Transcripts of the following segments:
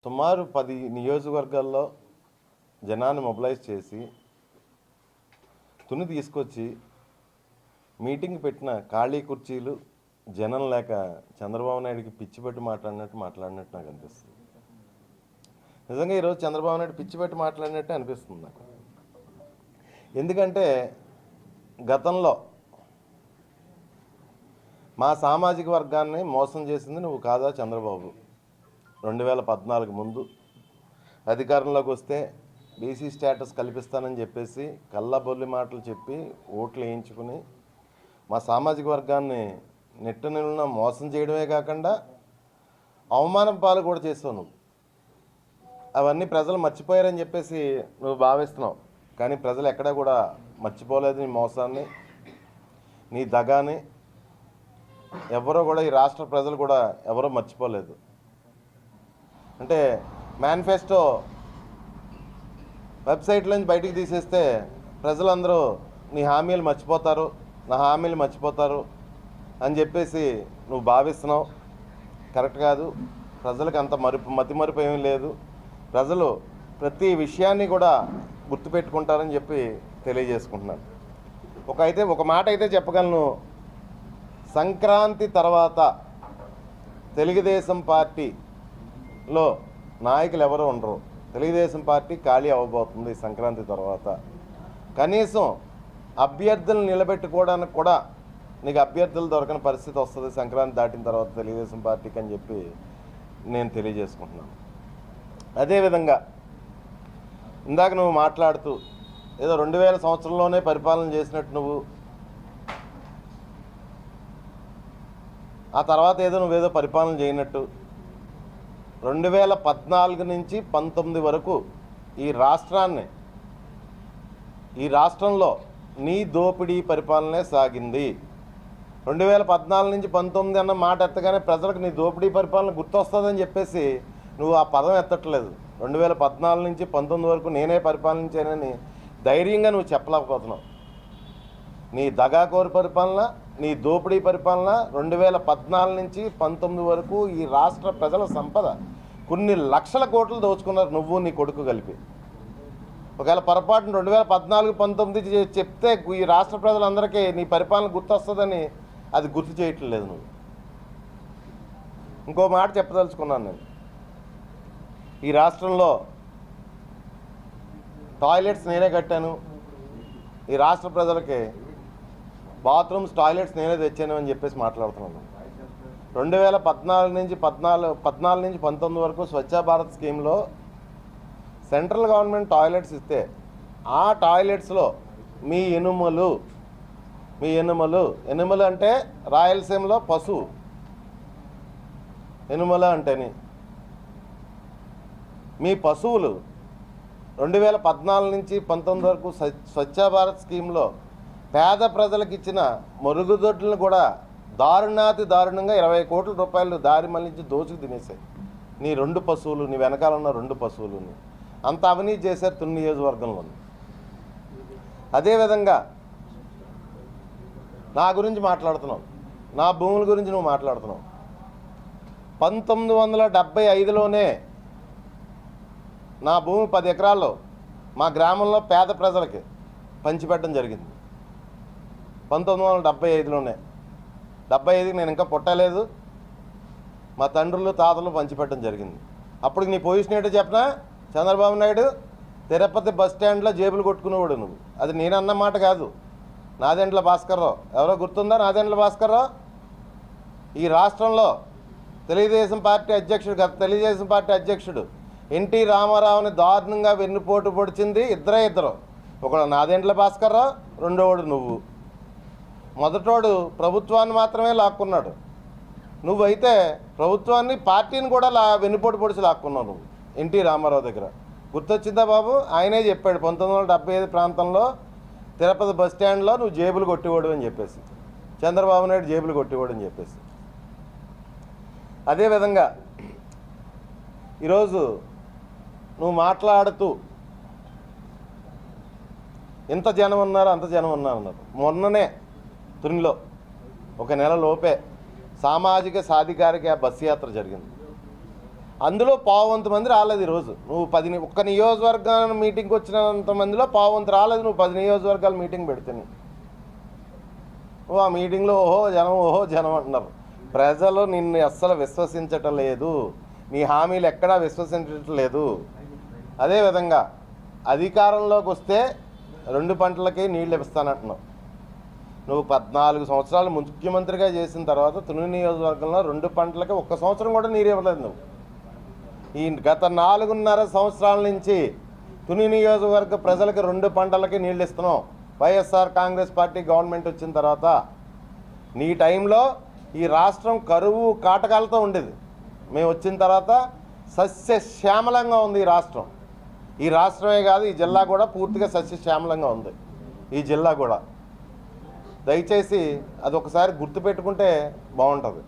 సుమారు 10 నియోజకవర్గాల్లో జనాన్ని మొబిలైజ్ చేసి తుని తీసుకొచ్చి మీటింగ్ పెట్టిన ఖాళీ కుర్చీలు జనం లేక చంద్రబాబు నాయుడికి పిచ్చి పెట్టి మాట్లాడినట్టు నాకు అనిపిస్తుంది. నిజంగా ఈరోజు చంద్రబాబు నాయుడు పిచ్చి పెట్టి మాట్లాడినట్టే అనిపిస్తుంది నాకు. ఎందుకంటే గతంలో మా సామాజిక వర్గాన్ని మోసం చేసింది నువ్వు కాదా చంద్రబాబు? 2014 ముందు అధికారంలోకి వస్తే బీసీ స్టేటస్ కల్పిస్తానని చెప్పేసి కళ్ళబొల్లి మాటలు చెప్పి ఓట్లు వేయించుకుని మా సామాజిక వర్గాన్ని నిలువున మోసం చేయడమే కాకుండా అవమానం పాలు కూడా చేస్తావు నువ్వు. అవన్నీ ప్రజలు మర్చిపోయారని చెప్పేసి నువ్వు భావిస్తున్నావు, కానీ ప్రజలు ఎక్కడా కూడా మర్చిపోలేదు నీ మోసాన్ని, నీ దగాని. ఎవరో కూడా ఈ రాష్ట్ర ప్రజలు కూడా ఎవరో మర్చిపోలేదు. అంటే మేనిఫెస్టో వెబ్సైట్లోంచి బయటికి తీసేస్తే ప్రజలందరూ నీ హామీలు మర్చిపోతారు, నా హామీలు మర్చిపోతారు అని చెప్పేసి నువ్వు భావిస్తున్నావు. కరెక్ట్ కాదు. ప్రజలకు అంత మతిమరుపు ఏమీ లేదు. ప్రజలు ప్రతి విషయాన్ని కూడా గుర్తుపెట్టుకుంటారని చెప్పి తెలియజేసుకుంటున్నాను. ఒక మాట అయితే చెప్పగలను, సంక్రాంతి తర్వాత తెలుగుదేశం పార్టీలో నాయకులు ఎవరు ఉండరు. తెలుగుదేశం పార్టీ ఖాళీ అవ్వబోతుంది సంక్రాంతి తర్వాత. కనీసం అభ్యర్థులను నిలబెట్టుకోవడానికి కూడా నీకు అభ్యర్థులు దొరకని పరిస్థితి వస్తుంది సంక్రాంతి దాటిన తర్వాత తెలుగుదేశం పార్టీకి అని చెప్పి నేను తెలియజేసుకుంటున్నాను. అదేవిధంగా ఇందాక నువ్వు మాట్లాడుతూ ఏదో 2000 సంవత్సరంలోనే పరిపాలన చేసినట్టు నువ్వు, ఆ తర్వాత నువ్వేదో పరిపాలన చేయనట్టు, 2014 నుంచి 19 వరకు ఈ రాష్ట్రంలో నీ దోపిడీ పరిపాలనే సాగింది. 2014 నుంచి 19 అన్న మాట ఎత్తగానే ప్రజలకు నీ దోపిడీ పరిపాలన గుర్తొస్తుందని చెప్పేసి నువ్వు ఆ పదం ఎత్తట్లేదు. 2014 నుంచి 19 వరకు నేనే పరిపాలించానని ధైర్యంగా నువ్వు చెప్పలేకపోతున్నావు. నీ దగాకోరు పరిపాలన, నీ దోపిడీ పరిపాలన 2014 నుంచి 19 వరకు ఈ రాష్ట్ర ప్రజల సంపద కొన్ని లక్షల కోట్లు దోచుకున్నారు నువ్వు నీ కొడుకు కలిపి. ఒకవేళ పొరపాటున 2014-19 చెప్తే ఈ రాష్ట్ర ప్రజలందరికీ నీ పరిపాలన గుర్తొస్తుందని అది గుర్తు చేయట్లేదు నువ్వు. ఇంకో మాట చెప్పదలుచుకున్నాను నేను. ఈ రాష్ట్రంలో టాయిలెట్స్ నేనే కట్టాను, ఈ రాష్ట్ర ప్రజలకి బాత్రూమ్స్ టాయిలెట్స్ నేనే తెచ్చాను అని చెప్పేసి మాట్లాడుతున్నాను. 2014 నుంచి 19 వరకు స్వచ్ఛ భారత్ స్కీమ్లో సెంట్రల్ గవర్నమెంట్ టాయిలెట్స్ ఇస్తే ఆ టాయిలెట్స్లో మీ ఎనుమలు అంటే రాయలసీమలో పశువు ఎనుమల అంటేని మీ పశువులు 2014 నుంచి 19 వరకు స్వచ్ఛ భారత్ స్కీమ్లో పేద ప్రజలకు ఇచ్చిన మరుగుదొడ్లను కూడా దారుణంగా 20 కోట్ల రూపాయలు దారి మళ్ళించి దోచుకు తినేసాయి నీ 2 పశువులు, నీ వెనకాల ఉన్న 2 పశువులని. అంత అవినీతి చేశారు తుని నియోజకవర్గంలో. అదేవిధంగా నా గురించి మాట్లాడుతున్నావు, నా భూముల గురించి నువ్వు మాట్లాడుతున్నావు. 1975లోనే నా భూమి 10 ఎకరాల్లో మా గ్రామంలో పేద ప్రజలకి పంచిపెట్టడం జరిగింది. 1975లోనే. 75కి నేను ఇంకా పుట్టలేదు, మా తండ్రులు తాతలు పంచిపెట్టడం జరిగింది. అప్పటికి నీ పొజిషన్ ఏంటో చెప్పనా? చంద్రబాబు నాయుడు తిరుపతి బస్ స్టాండ్లో జేబులు కొట్టుకునేవాడు నువ్వు. అది నేనన్న మాట కాదు, నాదెండ్ల భాస్కర్రావు. ఎవరో గుర్తుందా నాదెండ్ల భాస్కర్రావు? ఈ రాష్ట్రంలో తెలుగుదేశం పార్టీ అధ్యక్షుడు ఎన్టీ రామారావుని దారుణంగా వెన్నుపోటు పొడిచింది ఇద్దరు. ఒకడు నాదెండ్ల భాస్కర్రావు, రెండోవాడు నువ్వు. మొదటోడు ప్రభుత్వాన్ని మాత్రమే లాక్కున్నాడు, నువ్వైతే ప్రభుత్వాన్ని పార్టీని కూడా వెన్నుపోటు పొడిచి లాక్కున్నావు నువ్వు ఎన్టీ రామారావు దగ్గర. గుర్తొచ్చిందా బాబు? ఆయనే చెప్పాడు 1975 ప్రాంతంలో తిరుపతి బస్ స్టాండ్లో నువ్వు జేబులు కొట్టేవాడు అని చెప్పేసి, చంద్రబాబు నాయుడు జేబులు కొట్టేవాడు అని చెప్పేసి. అదేవిధంగా ఈరోజు నువ్వు మాట్లాడుతూ ఇంత జనం ఉన్నారు అంత జనం ఉన్నారు. మొన్ననే తునిలో ఒక నెల లోపే సామాజిక సాధికారిక బస్సు యాత్ర జరిగింది. అందులో పావువంత మంది రాలేదు ఈరోజు. నువ్వు ఒక్క నియోజకవర్గాల మీటింగ్కి వచ్చినంత మందిలో పావువంత రాలేదు. నువ్వు 10 నియోజకవర్గాల మీటింగ్ పెడితే నువ్వు ఆ మీటింగ్లో ఓహో జనం అంటున్నారు. ప్రజలు నిన్ను అస్సలు విశ్వసించటం లేదు, నీ హామీలు ఎక్కడా విశ్వసించటం లేదు. అదేవిధంగా అధికారంలోకి వస్తే 2 పంటలకి నీళ్ళు ఇస్తానంటున్నావు. నువ్వు 14 సంవత్సరాలు ముఖ్యమంత్రిగా చేసిన తర్వాత తుని నియోజకవర్గంలో 2 పంటలకి 1 సంవత్సరం కూడా నీరు ఇవ్వలేదు నువ్వు. ఈ గత 4.5 సంవత్సరాల నుంచి తుని నియోజకవర్గ ప్రజలకు 2 పంటలకి నీళ్ళు ఇస్తున్నావు. వైఎస్ఆర్ కాంగ్రెస్ పార్టీ గవర్నమెంట్ వచ్చిన తర్వాత నీ టైంలో ఈ రాష్ట్రం కరువు కాటకాలతో ఉండేది. మేము వచ్చిన తర్వాత సస్యశ్యామలంగా ఉంది ఈ రాష్ట్రం. ఈ రాష్ట్రమే కాదు, ఈ జిల్లా కూడా పూర్తిగా సస్యశ్యామలంగా ఉంది. ఈ జిల్లా కూడా దయచేసి అది ఒకసారి గుర్తుపెట్టుకుంటే బాగుంటుంది.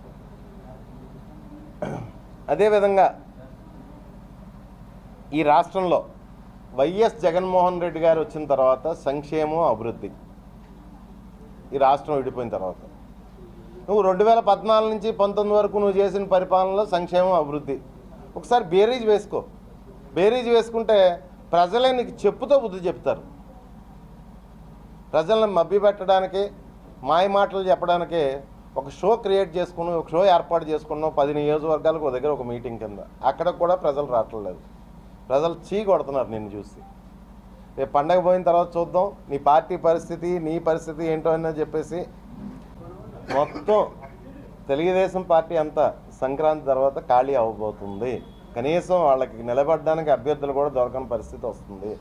అదేవిధంగా ఈ రాష్ట్రంలో వైఎస్ జగన్మోహన్ రెడ్డి గారు వచ్చిన తర్వాత సంక్షేమం అభివృద్ధి ఈ రాష్ట్రం విడిపోయిన తర్వాత నువ్వు 2014 నుంచి 19 వరకు నువ్వు చేసిన పరిపాలనలో సంక్షేమం అభివృద్ధి ఒకసారి బేరీజ్ వేసుకో. బేరీజ్ వేసుకుంటే ప్రజలే నీకు చెప్పుతో బుద్ధి చెప్తారు. ప్రజలను మభ్యపెట్టడానికి, మాయ మాటలు చెప్పడానికి ఒక షో క్రియేట్ చేసుకుని, ఒక షో ఏర్పాటు చేసుకున్నావు. 10 నియోజకవర్గాలకు ఒక దగ్గర ఒక మీటింగ్ కింద. అక్కడ కూడా ప్రజలు రావట్లేదు. ప్రజలు చీ కొడుతున్నారు నిన్ను చూసి. రేపు పండగ పోయిన తర్వాత చూద్దాం నీ పార్టీ పరిస్థితి, నీ పరిస్థితి ఏంటో అని చెప్పేసి. మొత్తం తెలుగుదేశం పార్టీ అంతా సంక్రాంతి తర్వాత ఖాళీ అవ్వబోతుంది. కనీసం వాళ్ళకి నిలబడడానికి అభ్యర్థులు కూడా దొరకని పరిస్థితి వస్తుంది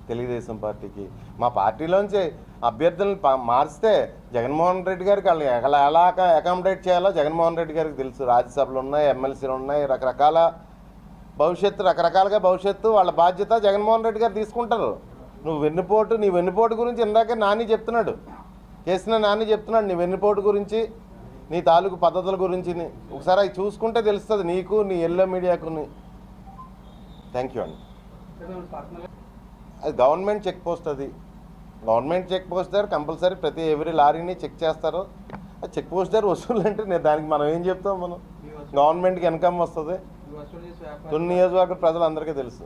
తెలుగుదేశం పార్టీకి. మా పార్టీలోంచి అభ్యర్థులను మార్చితే జగన్మోహన్ రెడ్డి గారికి వాళ్ళు ఎలా అకామిడేట్ చేయాలో జగన్మోహన్ రెడ్డి గారికి తెలుసు. రాజ్యసభలు ఉన్నాయి, ఎమ్మెల్సీలు ఉన్నాయి, రకరకాల రకరకాలుగా భవిష్యత్తు వాళ్ళ బాధ్యత జగన్మోహన్ రెడ్డి గారు తీసుకుంటారు. నీ వెన్నుపోటు గురించి ఇందాకే నాని చెప్తున్నాడు, చేసిన నాని చెప్తున్నాడు నీ వెన్నుపోటు గురించి, నీ తాలూకు పద్ధతుల గురించి. ఒకసారి అవి చూసుకుంటే తెలుస్తుంది నీకు, నీ ఎల్లో మీడియాకు. థ్యాంక్ యూ అండి. అది గవర్నమెంట్ చెక్ పోస్ట్. అది గవర్నమెంట్ చెక్ పోస్ట్ దగ్గర కంపల్సరీ ప్రతి ఎవ్రీ లారీని చెక్ చేస్తారు. ఆ చెక్ పోస్ట్ దగ్గర వసూలు అంటే దానికి మనం ఏం చెప్తాం? మనం గవర్నమెంట్కి ఇన్కమ్ వస్తుంది. తుని నియోజకవర్గ ప్రజలందరికీ తెలుసు.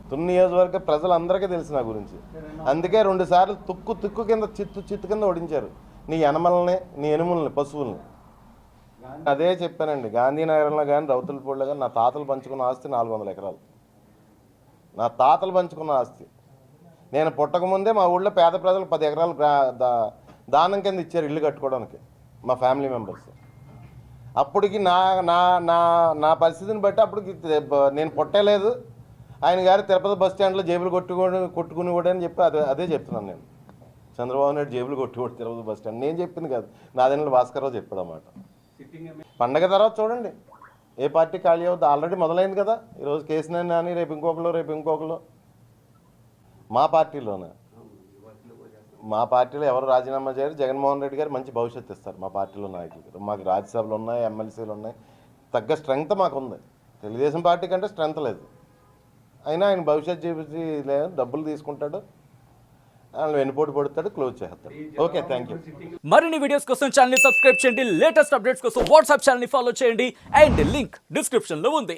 తుని నియోజకవర్గ ప్రజలందరికీ తెలుసు నా గురించి. అందుకే 2 సార్లు తుక్కు కింద చిత్తు కింద ఓడించారు నీ ఎనమల్ని, నీ ఎనుముల్ని, పశువుల్ని. అదే చెప్పానండి, గాంధీనగరంలో కానీ రౌతులపూడిలో కానీ నా తాతలు పంచుకున్న ఆస్తి 400 ఎకరాలు. నా తాతలు పంచుకున్న ఆస్తి. నేను పుట్టకముందే మా ఊళ్ళో పేద ప్రజలు 10 ఎకరాలు దానం కింద ఇచ్చారు ఇల్లు కట్టుకోవడానికి మా ఫ్యామిలీ మెంబర్స్. అప్పటికి నా నా నా నా పరిస్థితిని బట్టి అప్పటికి నేను పుట్టలేదు. ఆయన గారు తిరుపతి బస్ స్టాండ్లో జేబులు కొట్టుకుని కూడా అని చెప్పి అదే చెప్తున్నాను నేను. చంద్రబాబు నాయుడు జేబులు కొట్టుకోడు తిరుపతి బస్ స్టాండ్. నేను చెప్పింది కాదు, నాదెండ్ల భాస్కర్రావు చెప్పాడు అన్నమాట. పండగ తర్వాత చూడండి ఏ పార్టీ ఖాళీ అవుతుంది. ఆల్రెడీ మొదలైంది కదా. ఈరోజు కేసీఆర్ నాని, రేపు ఇంకొకరు మా పార్టీలో ఎవరు రాజీనామా చేయరు. జగన్మోహన్ రెడ్డి గారు మంచి భవిష్యత్తు ఇస్తారు మా పార్టీలో నాయకులు. మాకు రాజ్యసభలు ఉన్నాయి, ఎమ్మెల్సీలు ఉన్నాయి, తగ్గ స్ట్రెంగ్త్ మాకు ఉంది. తెలుగుదేశం పార్టీ కంటే స్ట్రెంగ్త్ లేదు. అయినా ఆయన భవిష్యత్తు చూపించి లేదు, డబ్బులు తీసుకుంటాడు, ఆయన వెన్నుపోటు పడుతాడు, క్లోజ్ చేస్తాడు. Okay, thank you. మరిన్ని వీడియోస్ కోసం ఛానల్ ని సబ్స్క్రైబ్ చేయండి. లేటెస్ట్ అప్డేట్స్ కోసం వాట్సాప్ ఛానల్ ని ఫాలో చేయండి. అండ్ లింక్ డిస్క్రిప్షన్ లో ఉంది.